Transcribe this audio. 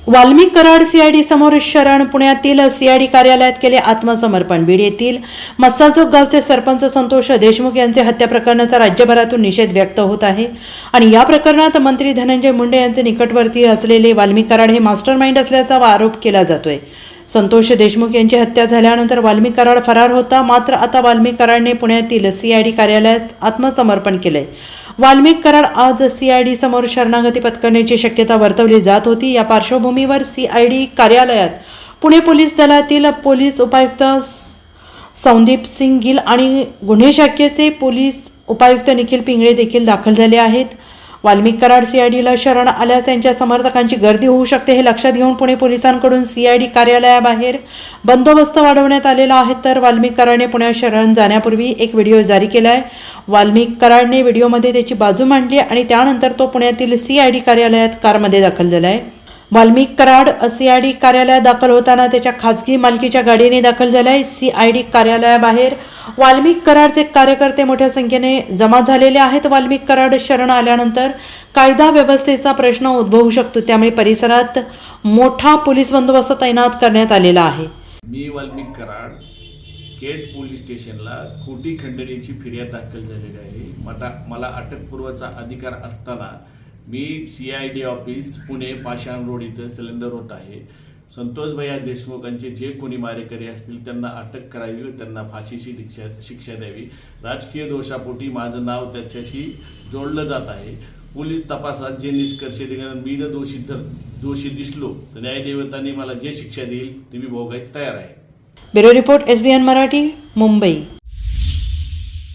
Valmik Karad CID समोर शरण पुण्यातील सीआयडी कार्यालयात केले आत्मसमर्पण। बीड येथील मस्साजोग गावचे सरपंच संतोष देशमुख यांचे हत्या प्रकरणाचा राज्यभरातून निषेध व्यक्त होत आहे आणि या प्रकरणात मंत्री धनंजय मुंडे यांचे निकटवर्तीय असलेले वाल्मिक कराड हे मास्टरमाइंड असल्याचा आरोप केला जातोय। संतोष देशमुख यांची हत्या झाल्यानंतर वाल्मिक कराड फरार होता, मात्र आता वाल्मिक कराडने पुण्यातील सीआयडी कार्यालयात आत्मसमर्पण केले। वाल्मिक कराड आज सीआयडी समोर शरणागती पत्करण्याची शक्यता वर्तवली जात होती। या पार्श्वभूमीवर सीआयडी कार्यालयात पुणे पोलीस दलातील पोलीस उपायुक्त संदीप सिंग गिल आणि गुन्हे शाखेचे पोलीस उपायुक्त निखिल पिंगळे देखील दाखल झाले आहेत। वाल्मिक कराड सीआयडीला शरण आल्यास त्यांच्या समर्थकांची गर्दी होऊ शकते, हे लक्षात घेऊन पुणे पोलिसांकडून सीआयडी कार्यालयाबाहेर बंदोबस्त वाढवण्यात आलेला आहे। तर वाल्मिक कराडने पुण्यात शरण जाण्यापूर्वी एक व्हिडिओ जारी केला आहे। वाल्मिक कराडने व्हिडिओमध्ये त्याची बाजू मांडली आणि त्यानंतर तो पुण्यातील सीआयडी कार्यालयात कारमध्ये दाखल झाला आहे। वाल्मिक कराड सीआयडी कार्यालयात दाखल होताना त्याच्या खासगी मालकीच्या गाडीने दाखल झाला आहे। सीआयडी कार्यालयाबाहेर वाल्मिक कराडचे कार्यकर्ते मोठ्या संख्येने जमा झालेले आहेत। वाल्मिक कराड शरण आल्यानंतर कायदा व्यवस्थेचा प्रश्न उद्भवू शकतो, त्यामुळे परिसरात मोठा पोलीस बंदोबस्त तैनात करण्यात आलेला आहे। मी वाल्मिक कराड केज पोलीस स्टेशनला खोटी खंडणीची फिर्याद दाखल झालेली आहे। मला अटकपूर्वचा अधिकार असताना मी सीआयडी ऑफिस पुणे पाषाण रोड इथं सिलेंडर होत आहे। संतोष भैया देशमुखांचे जे कोणी मारेकरी असतील त्यांना अटक करावी व त्यांना फाशीची शिक्षा द्यावी। राजकीय दोषापोटी माझं नाव त्याच्याशी जोडलं जात आहे। पोलीस तपासात जे निष्कर्ष निघाले, मी जर दोषी दिसलो तर न्यायदेवतांनी मला जे शिक्षा देईल ती मी भोगायला तयार आहे। Bureau report SBN Marathi, Mumbai.